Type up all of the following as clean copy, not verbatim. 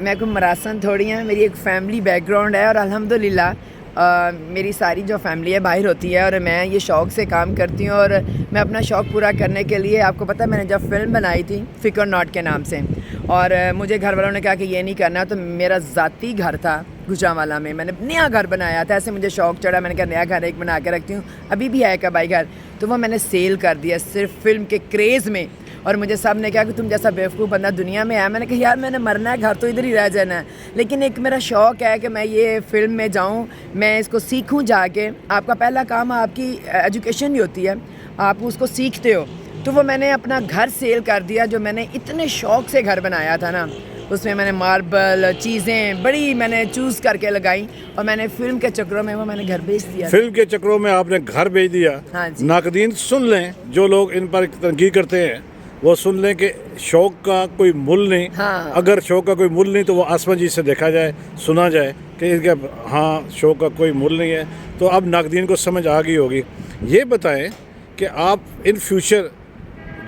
میں کوئی مراسن تھوڑی ہیں, میری ایک فیملی بیک گراؤنڈ ہے اور الحمدللہ میری ساری جو فیملی ہے باہر ہوتی ہے اور میں یہ شوق سے کام کرتی ہوں. اور میں اپنا شوق پورا کرنے کے لیے, آپ کو پتہ ہے میں نے جب فلم بنائی تھی فکر ناٹ کے نام سے, اور مجھے گھر والوں نے کہا کہ یہ نہیں کرنا, تو میرا ذاتی گھر تھا گجرانوالہ میں, میں نے نیا گھر بنایا تھا, ایسے مجھے شوق چڑھا, میں نے کہا نیا گھر ایک بنا کے رکھتی ہوں, ابھی بھی ہے کبائی گھر, تو وہ میں نے سیل کر دیا صرف فلم کے کریز میں. اور مجھے سب نے کہا کہ تم جیسا بیوقوف بندہ دنیا میں ہے. میں نے کہا یار میں نے مرنا ہے, گھر تو ادھر ہی رہ جانا ہے, لیکن ایک میرا شوق ہے کہ میں یہ فلم میں جاؤں, میں اس کو سیکھوں جا کے. آپ کا پہلا کام آپ کی ایجوکیشن ہی ہوتی ہے, آپ اس کو سیکھتے ہو. تو وہ میں نے اپنا گھر سیل کر دیا جو میں نے اتنے شوق سے گھر بنایا تھا نا, اس میں نے ماربل چیزیں بڑی میں نے چوز کر کے لگائیں, اور میں نے فلم کے چکروں میں وہ میں نے گھر بیچ دیا. فلم کے چکروں میں آپ نے گھر بیچ دیا. ہاں جی. ناقدین سن لیں, جو لوگ ان پر تنقید کرتے ہیں وہ سن لیں کہ شوق کا کوئی مول نہیں. ہاں. اگر شوق کا کوئی مول نہیں تو وہ آسمان جی سے دیکھا جائے, سنا جائے کہ ان کا ہاں شوق کا کوئی مول نہیں ہے. تو اب ناقدین کو سمجھ آ گئی ہوگی. یہ بتائیں کہ آپ ان فیوچر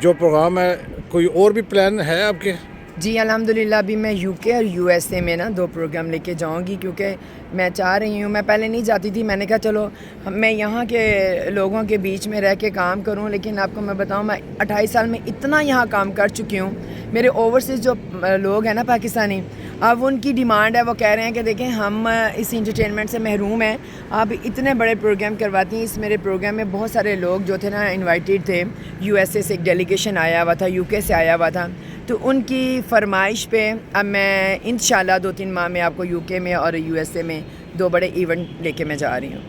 جو پروگرام ہے, کوئی اور بھی پلان ہے آپ کے؟ جی الحمدللہ ابھی میں یو کے اور یو ایس اے میں نا 2 پروگرام لے کے جاؤں گی, کیونکہ میں چاہ رہی ہوں, میں پہلے نہیں جاتی تھی, میں نے کہا چلو میں یہاں کے لوگوں کے بیچ میں رہ کے کام کروں. لیکن آپ کو میں بتاؤں, میں 28 سال میں اتنا یہاں کام کر چکی ہوں. میرے اوورسیز جو لوگ ہیں نا پاکستانی, اب ان کی ڈیمانڈ ہے, وہ کہہ رہے ہیں کہ دیکھیں ہم اس انٹرٹینمنٹ سے محروم ہیں, آپ اتنے بڑے پروگرام کرواتی ہیں. اس میرے پروگرام میں بہت سارے لوگ جو تھے نا انوائٹیڈ تھے, یو ایس اے سے ایک ڈیلیگیشن آیا ہوا تھا, یو کے سے آیا ہوا تھا, تو ان کی فرمائش پہ اب میں انشاءاللہ 2-3 ماہ میں آپ کو یو کے میں اور یو ایس اے میں 2 بڑے ایونٹ لے کے میں جا رہی ہوں.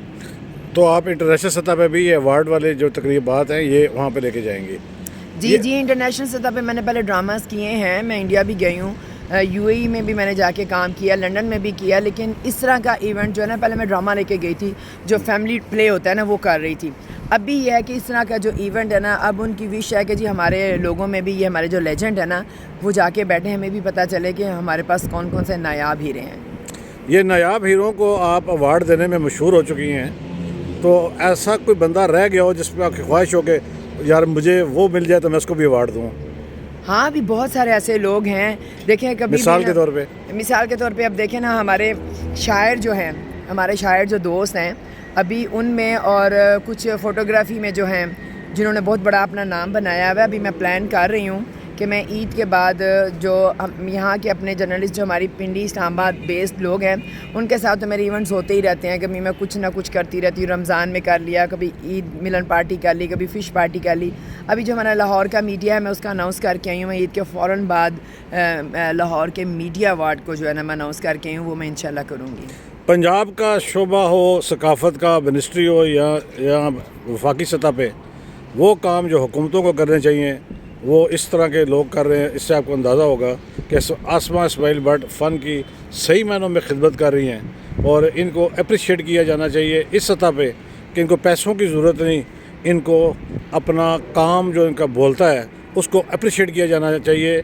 تو آپ انٹرنیشنل سطح پہ بھی یہ ایوارڈ والے جو تقریبات ہیں یہ وہاں پہ لے کے جائیں گے؟ جی انٹرنیشنل سطح پہ میں نے پہلے ڈراماز کیے ہیں, میں انڈیا بھی گئی ہوں, یو اے ای میں بھی میں نے جا کے کام کیا, لنڈن میں بھی کیا. لیکن اس طرح کا ایونٹ جو ہے نا, پہلے میں ڈرامہ لے کے گئی تھی جو فیملی پلے ہوتا ہے نا, وہ کر رہی تھی. ابھی یہ ہے کہ اس طرح کا جو ایونٹ ہے نا, اب ان کی وش ہے کہ جی ہمارے لوگوں میں بھی یہ ہمارے جو لیجنڈ ہے نا وہ جا کے بیٹھے, ہمیں بھی پتہ چلے کہ ہمارے پاس کون کون سے نایاب ہیرے ہیں. یہ نایاب ہیروں کو آپ ایوارڈ دینے میں مشہور ہو چکی ہیں, تو ایسا کوئی بندہ رہ گیا ہو جس پہ آپ کی خواہش ہو کہ یار مجھے وہ مل جائے تو میں اس کو بھی ایوارڈ دوں؟ ہاں بھی بہت سارے ایسے لوگ ہیں. دیکھیں کبھی مثال کے طور پہ اب دیکھیں نا, ہمارے شاعر جو ہیں, ہمارے شاعر جو دوست ہیں ابھی ان میں, اور کچھ فوٹوگرافی میں جو ہیں جنہوں نے بہت بڑا اپنا نام بنایا ہوا ہے. ابھی میں پلان کر رہی ہوں کہ میں عید کے بعد جو یہاں کے اپنے جرنلسٹ جو ہماری پنڈی اسلام آباد بیسڈ لوگ ہیں ان کے ساتھ تو میرے ایونٹس ہوتے ہی رہتے ہیں. کبھی میں کچھ نہ کچھ کرتی رہتی ہوں, رمضان میں کر لیا, کبھی عید ملن پارٹی کر لی, کبھی فش پارٹی کر لی. ابھی جو ہمارا لاہور کا میڈیا ہے میں اس کا اناؤنس کر کے آئی ہوں. میں عید کے فوراً بعد لاہور کے میڈیا ایوارڈ کو جو ہے نا میں اناؤنس کر کے آئی ہوں, وہ میں انشاءاللہ کروں گی. پنجاب کا شعبہ ہو, ثقافت کا منسٹری ہو, یا وفاقی سطح پہ وہ کام جو حکومتوں کو کرنے چاہیے وہ اس طرح کے لوگ کر رہے ہیں. اس سے آپ کو اندازہ ہوگا کہ آسماء اسماعیل بٹ فن کی صحیح معنوں میں خدمت کر رہی ہیں, اور ان کو اپریشیٹ کیا جانا چاہیے اس سطح پہ کہ ان کو پیسوں کی ضرورت نہیں, ان کو اپنا کام جو ان کا بولتا ہے اس کو اپریشیٹ کیا جانا چاہیے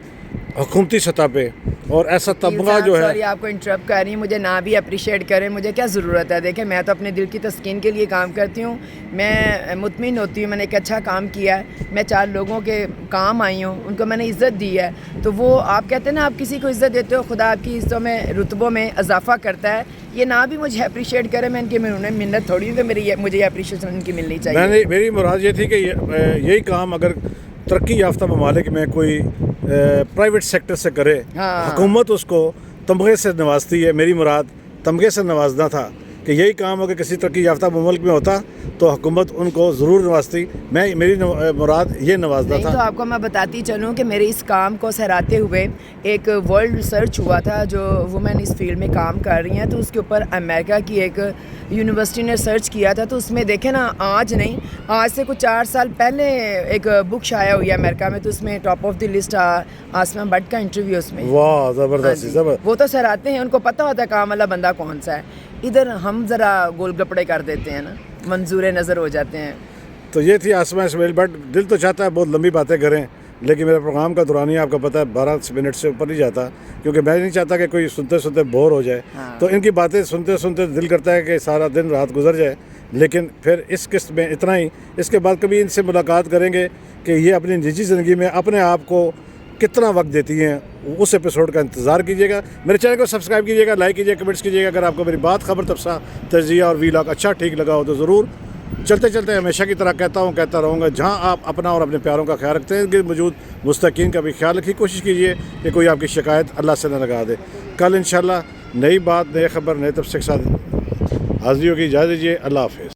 حکومتی سطح پہ. اور ایسا طبقہ جو ہے, سوری آپ کو انٹرپٹ کر رہی ہوں, مجھے نہ بھی اپریشیٹ کریں, مجھے کیا ضرورت ہے. دیکھیں میں تو اپنے دل کی تسکین کے لیے کام کرتی ہوں, میں مطمئن ہوتی ہوں میں نے ایک اچھا کام کیا ہے, میں 4 لوگوں کے کام آئی ہوں, ان کو میں نے عزت دی ہے. تو وہ آپ کہتے ہیں نا آپ کسی کو عزت دیتے ہو, خدا آپ کی عزتوں میں رتبوں میں اضافہ کرتا ہے. یہ نہ بھی مجھے اپریشیٹ کرے, میں ان کی منت تھوڑی ہوں کہ مجھے اپریشیشن ان کی ملنی چاہیے. میری مراد یہ تھی کہ یہی کام اگر ترقی یافتہ ممالک میں کوئی پرائیویٹ سیکٹر سے کرے, حکومت اس کو تمغے سے نوازتی ہے. میری مراد تمغے سے نوازنا تھا کہ یہی کام اگر کسی ترقی یافتہ ممالک میں ہوتا تو حکومت ان کو ضرور نوازتی. میری مراد یہ نوازنا تھا. تو آپ کو میں بتاتی چلوں کہ میرے اس کام کو سراہتے ہوئے ایک ورلڈ ریسرچ ہوا تھا جو وومن اس فیلڈ میں کام کر رہی ہیں, تو اس کے اوپر امریکہ کی ایک یونیورسٹی نے سرچ کیا تھا. تو اس میں دیکھیں نا, آج نہیں, آج سے کچھ 4 سال پہلے ایک بک شائع ہوئی ہے امریکہ میں, تو اس میں top of the list Asma Butt کا انٹرویو اس میں. واہ زبردست. وہ تو سراہتے ہیں, ان کو پتہ ہوتا ہے کام والا بندہ کون سا ہے. ادھر ہم ذرا گول گپڑے کر دیتے ہیں نا, منظور نظر ہو جاتے ہیں. تو یہ تھی آسماء اسماعیل بٹ. دل تو چاہتا ہے بہت لمبی باتیں کریں, لیکن میرے پروگرام کا دورانیہ آپ کو پتہ ہے 12 منٹ سے اوپر نہیں جاتا, کیونکہ میں نہیں چاہتا کہ کوئی سنتے سنتے بور ہو جائے. تو ان کی باتیں سنتے سنتے دل کرتا ہے کہ سارا دن رات گزر جائے. لیکن پھر اس قسط میں اتنا ہی. اس کے بعد کبھی ان سے ملاقات کریں گے کہ یہ اپنی نجی زندگی میں اپنے آپ کو کتنا وقت دیتی ہیں اس ایپیسوڈ کا انتظار کیجیے گا. میرے چینل کو سبسکرائب کیجیے گا, لائک کیجیے گا, کمنٹس کیجیے گا. اگر آپ کو میری بات, خبر, تبصرہ, تجزیہ اور ویلاگ اچھا ٹھیک لگا ہو تو ضرور. چلتے چلتے ہمیشہ کی طرح کہتا رہوں گا, جہاں آپ اپنا اور اپنے پیاروں کا خیال رکھتے ہیں, کہ موجود مستحقین کا بھی خیال رکھیے. کوشش کیجیے کہ کوئی آپ کی شکایت اللہ سے نہ لگا دے. کل انشاءاللہ نئی بات, نئے خبر, نئے تبصرے کے ساتھ حاضری ہوگی. اجازت دیجیے. اللہ حافظ.